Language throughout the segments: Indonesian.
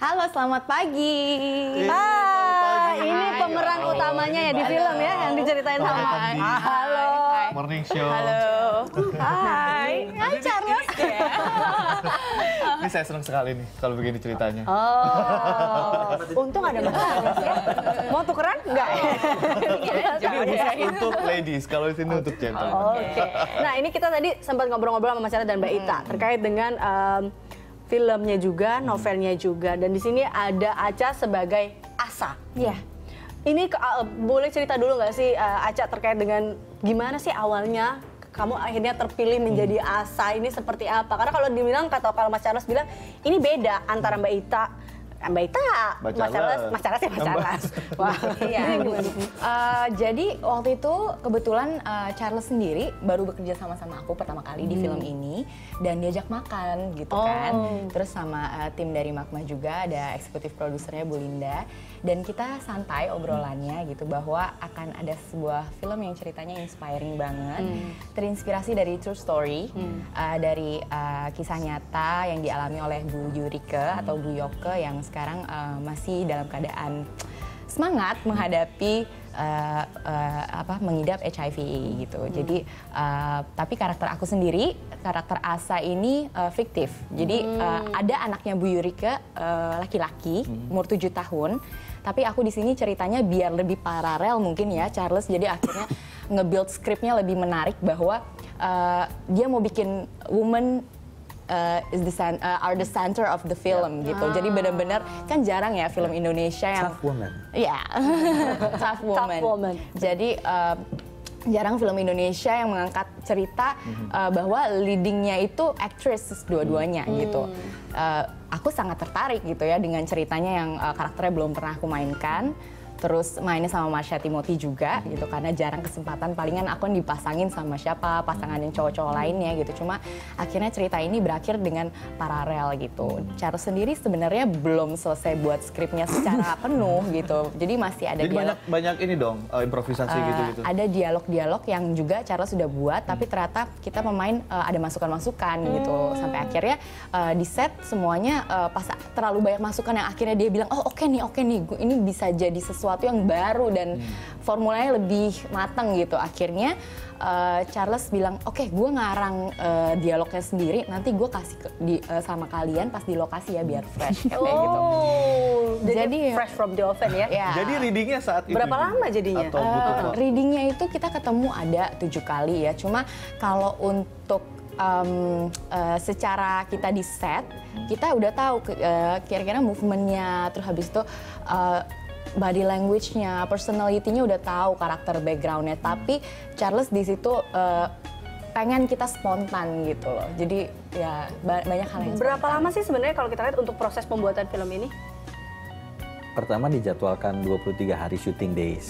Halo, selamat pagi. Ini pemeran utamanya ya di film ya, yang diceritain sama. Halo. Morning show. Halo. Hai. Hai Charles. Ini saya senang sekali nih kalau begini ceritanya. Untung ada Mas Charles ya. Mau tukeran? Enggak. Jadi khusus untuk ladies, kalau di sini untuk gentleman. Oke. Nah, ini kita tadi sempat ngobrol-ngobrol sama Mas Charles dan Mbak Ita terkait dengan filmnya juga, novelnya juga, dan di sini ada Acha sebagai Asa. Iya. Ini boleh cerita dulu nggak sih Acha terkait dengan gimana sih awalnya kamu akhirnya terpilih menjadi Asa ini seperti apa? Karena kalau dibilang kalau Mas Charles bilang ini beda antara Mbak Ita, Mas Charles. Wah, Iya. Jadi waktu itu kebetulan Charles sendiri baru bekerja sama aku pertama kali di film ini dan diajak makan gitu kan. Terus sama tim dari Magma juga ada eksekutif produsernya Bu Linda dan kita santai obrolannya gitu bahwa akan ada sebuah film yang ceritanya inspiring banget, terinspirasi dari true story, dari kisah nyata yang dialami oleh Bu Yurike atau Bu Yoke yang sekarang masih dalam keadaan semangat menghadapi mengidap HIV gitu. Jadi tapi karakter aku sendiri, karakter Asa ini fiktif. Jadi ada anaknya Bu Yurike laki-laki umur 7 tahun. Tapi aku di sini ceritanya biar lebih paralel mungkin ya Charles. Jadi akhirnya nge-build skripnya lebih menarik bahwa dia mau bikin woman are the center of the film gitu. Jadi benar-benar kan jarang ya film Indonesia yang tough woman. Iya. Tough woman. Jadi jarang film Indonesia yang mengangkat cerita bahwa leadingnya itu actress dua-duanya gitu. Aku sangat tertarik gitu ya dengan ceritanya yang karakternya belum pernah aku mainkan. Terus mainnya sama Marsha Timothy juga gitu karena jarang kesempatan, palingan aku dipasangin sama siapa pasangan yang cowok-cowok lainnya gitu. Cuma akhirnya cerita ini berakhir dengan paralel gitu. Charles sendiri sebenarnya belum selesai buat skripnya secara penuh gitu. Jadi masih ada Jadi dialog. banyak ini dong improvisasi gitu-gitu. Ada dialog-dialog yang juga Charles sudah buat tapi ternyata kita pemain ada masukan-masukan gitu. Sampai akhirnya di set semuanya pas terlalu banyak masukan yang akhirnya dia bilang oke nih ini bisa jadi sesuatu yang baru dan formulanya lebih matang gitu. Akhirnya Charles bilang, oke, gue ngarang dialognya sendiri, nanti gue kasih sama kalian pas di lokasi ya biar fresh kayak gitu. Jadi fresh from the oven ya. Jadi readingnya saat itu Berapa lama jadinya? Atau butuh waktu? Readingnya itu kita ketemu ada 7 kali ya. Cuma kalau untuk secara kita di set, kita udah tahu kira-kira movementnya, terus habis itu body language-nya, personality-nya udah tahu karakter background-nya. Tapi Charles di situ pengen kita spontan gitu loh. Jadi ya banyak hal yang Berapa spontan. lama sih sebenarnya kalau kita lihat untuk proses pembuatan film ini? Pertama dijadwalkan 23 hari shooting days.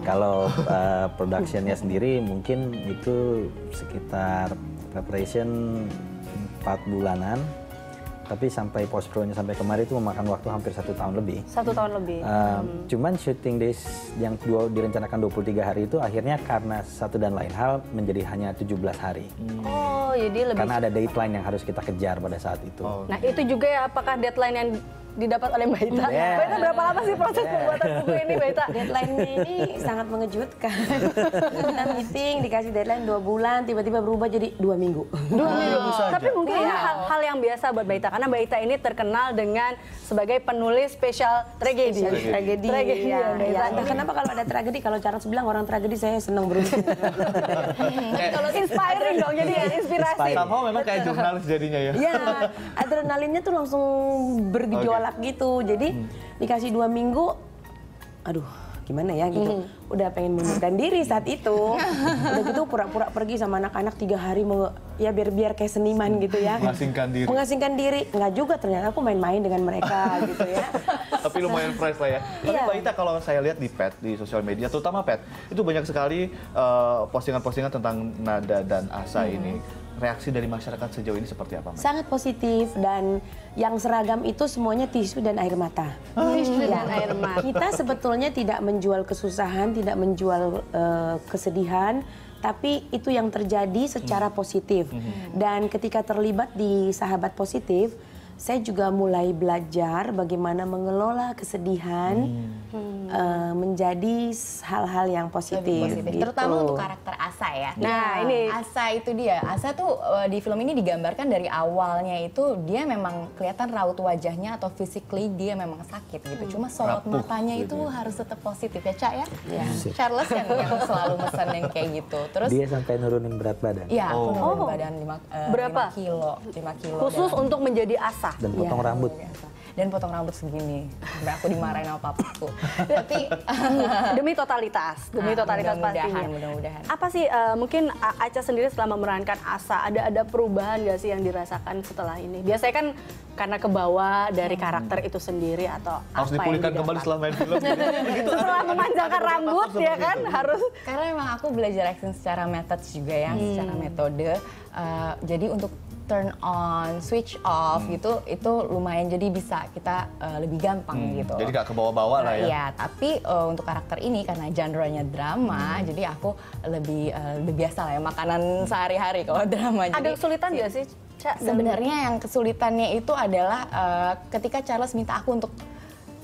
Kalau production-nya sendiri mungkin itu sekitar preparation 4 bulanan. Tapi sampai post pro-nya sampai kemarin itu memakan waktu hampir 1 tahun lebih. 1 tahun lebih. Cuman shooting days yang direncanakan 23 hari itu akhirnya karena satu dan lain hal menjadi hanya 17 hari. Oh, jadi lebih. Karena ada deadline yang harus kita kejar pada saat itu. Nah, itu juga ya apakah deadline yang didapat oleh Mbak Ita? Yeah. Mbak Ita berapa lama sih proses pembuatan buku ini, Mbak Ita? Deadline-nya ini sangat mengejutkan. Kita meeting, dikasih deadline 2 bulan, tiba-tiba berubah jadi 2 minggu. 2 minggu. Tapi mungkin ini hal yang biasa buat Mbak Ita, karena Mbak Ita ini terkenal dengan sebagai penulis spesial tragedi. Tragedi. Ya, Mbak Ita. Entah kenapa kalau ada tragedi, kalau Charles bilang orang tragedi, saya senang beruntung. Kalau inspiring dong, jadi ya, inspirasi. Somehow memang kayak jurnalis jadinya ya. Iya, adrenalinnya tuh langsung bergejolak gitu. Jadi dikasih 2 minggu, aduh gimana ya gitu. Udah pengen mengundurkan diri saat itu. Udah gitu pura-pura pergi sama anak-anak 3 hari ya biar kayak seniman gitu ya. Mengasingkan diri. Enggak juga, ternyata aku main-main dengan mereka gitu ya. Tapi lumayan fresh lah ya. Tapi Mbak Ita kalau saya lihat di Pet, di sosial media, terutama Pet, itu banyak sekali postingan-postingan tentang Nada dan Asa ini. Reaksi dari masyarakat sejauh ini seperti apa, Mbak? Sangat positif dan yang seragam itu semuanya tisu dan air mata. Tisu dan air mata. Kita sebetulnya tidak menjual kesusahan, tidak menjual kesedihan, tapi itu yang terjadi secara positif. Dan ketika terlibat di Sahabat Positif, saya juga mulai belajar bagaimana mengelola kesedihan menjadi hal-hal yang positif. Gitu. Terutama untuk karakter Asa ya. Nah, ini Asa itu dia. Asa tuh di film ini digambarkan dari awalnya itu dia memang kelihatan raut wajahnya atau physically dia memang sakit gitu. Cuma sorot Rapuh, matanya itu gitu ya. harus tetap positif ya, Cak ya. Charles yang selalu pesan yang kayak gitu. Terus Dia sampai nurunin berat badan iya, aku nurunin badan Berapa? 5 kilo. khusus untuk menjadi Asa. dan potong rambut. Dan potong rambut segini. Sampai aku dimarahin sama papaku. Tapi Demi totalitas pastinya. mudah-mudahan. Apa sih mungkin Aca sendiri setelah memerankan Asa ada perubahan nggak sih yang dirasakan setelah ini? Biasanya kan karena kebawa dari karakter itu sendiri atau Harus apa dipulihkan yang kembali didapat? setelah main film. Begitu. Setelah memanjangkan rambut ya kan harus. Karena memang aku belajar acting secara metode juga ya, secara metode. Jadi untuk turn on, switch off gitu, itu lumayan jadi bisa kita lebih gampang gitu. Jadi gak kebawa-bawa lah ya. Iya, tapi untuk karakter ini karena genre-nya drama, jadi aku lebih biasa lah ya makanan sehari-hari kalau drama. Ada kesulitan nggak sih, Ca? Sebenarnya yang kesulitannya itu adalah ketika Charles minta aku untuk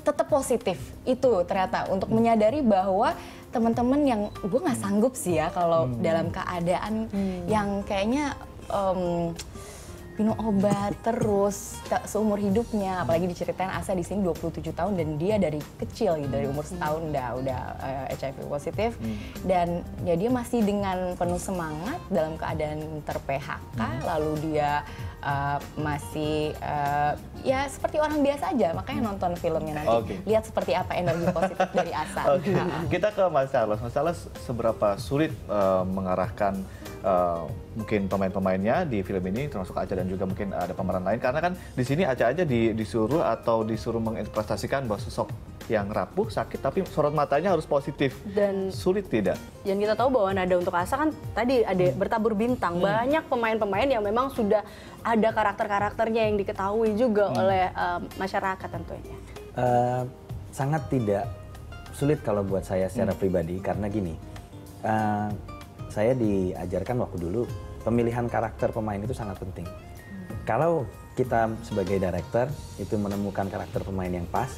tetap positif. Itu ternyata untuk menyadari bahwa teman-teman yang gue nggak sanggup sih ya kalau dalam keadaan yang kayaknya minum obat terus seumur hidupnya, apalagi diceritain Asa di sini 27 tahun dan dia dari kecil gitu, dari umur setahun udah HIV positif dan ya dia masih dengan penuh semangat dalam keadaan ter-PHK, lalu dia masih ya seperti orang biasa aja, makanya nonton filmnya nanti lihat seperti apa energi positif dari Asa. Kita ke Mas Charles. Mas Charles, seberapa sulit mengarahkan mungkin pemain-pemainnya di film ini, termasuk Aca dan juga mungkin ada pemeran lain, karena kan di sini Aca aja disuruh menginterpretasikan bahwa sosok yang rapuh, sakit, tapi sorot matanya harus positif. Dan sulit tidak? yang kita tahu bahwa nada untuk Asa kan tadi ada bertabur bintang, banyak pemain-pemain yang memang sudah ada karakter-karakternya yang diketahui juga oleh masyarakat tentunya. Sangat tidak sulit kalau buat saya secara pribadi, karena gini, saya diajarkan waktu dulu pemilihan karakter pemain itu sangat penting. Kalau kita sebagai director itu menemukan karakter pemain yang pas,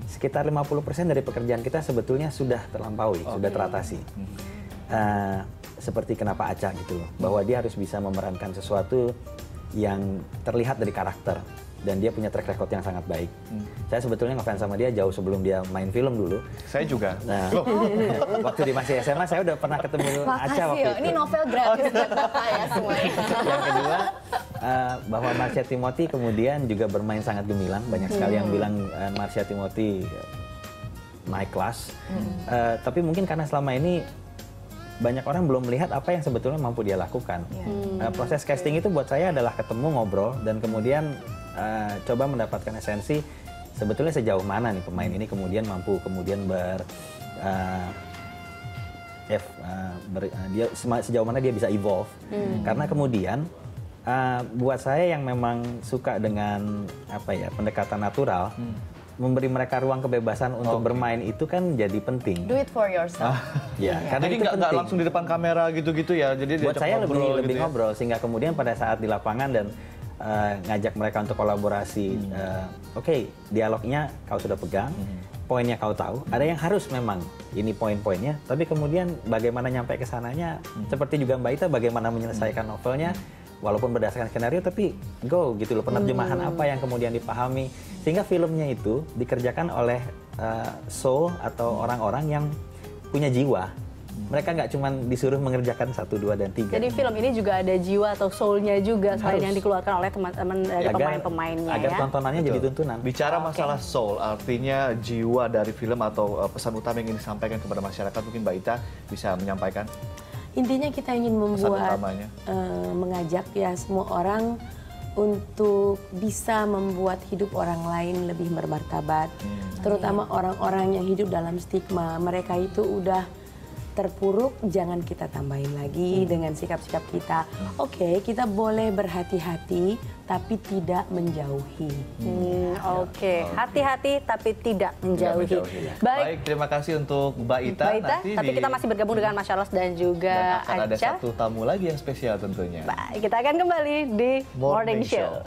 sekitar 50% dari pekerjaan kita sebetulnya sudah terlampaui, sudah teratasi. Seperti kenapa Aca gitu loh, bahwa dia harus bisa memerankan sesuatu yang terlihat dari karakter dan dia punya track record yang sangat baik. Saya sebetulnya ngefans sama dia jauh sebelum dia main film dulu. Saya juga. Nah, waktu di masih SMA saya udah pernah ketemu Aca waktu itu. Ini novel gratis buat Bapak ya semuanya. Yang kedua, bahwa Marcia Timothy kemudian juga bermain sangat gemilang. Banyak sekali yang bilang Marcia Timothy naik kelas. Tapi mungkin karena selama ini banyak orang belum melihat apa yang sebetulnya mampu dia lakukan. Proses casting itu buat saya adalah ketemu, ngobrol, dan kemudian coba mendapatkan esensi sebetulnya sejauh mana nih pemain ini kemudian mampu kemudian sejauh mana dia bisa evolve. Karena kemudian buat saya yang memang suka dengan pendekatan natural, memberi mereka ruang kebebasan untuk bermain itu kan jadi penting. Do it for yourself. Karena Jadi itu nggak penting. langsung di depan kamera gitu-gitu ya. Jadi Buat saya lebih gitu ya. ngobrol, sehingga kemudian pada saat di lapangan dan ngajak mereka untuk kolaborasi, oke, dialognya kau sudah pegang, poinnya kau tahu, ada yang harus memang ini poin-poinnya, tapi kemudian bagaimana nyampe ke sananya, seperti juga Mbak Ita bagaimana menyelesaikan novelnya, walaupun berdasarkan skenario, tapi go gitu loh, penerjemahan apa yang kemudian dipahami, sehingga filmnya itu dikerjakan oleh soul atau orang-orang yang punya jiwa. Mereka nggak cuma disuruh mengerjakan 1, 2, dan 3. Jadi film ini juga ada jiwa atau soul-nya juga selain yang dikeluarkan oleh teman-teman dari pemain-pemainnya agar ya. tontonannya jadi tuntunan. Bicara masalah soul, artinya jiwa dari film atau pesan utama yang ingin disampaikan kepada masyarakat, mungkin Mbak Ita bisa menyampaikan. Intinya kita ingin membuat, mengajak ya semua orang untuk bisa membuat hidup orang lain lebih bermartabat. Terutama orang-orang yang hidup dalam stigma. Mereka itu udah terpuruk, jangan kita tambahin lagi dengan sikap-sikap kita. Oke, kita boleh berhati-hati, tapi tidak menjauhi. Hati-hati tapi tidak menjauhi. Baik, terima kasih untuk Mbak Ita. Tapi kita masih bergabung dengan Mas Charles dan juga dan akan ada Aca. satu tamu lagi yang spesial tentunya. Baik, kita akan kembali di Morning Show.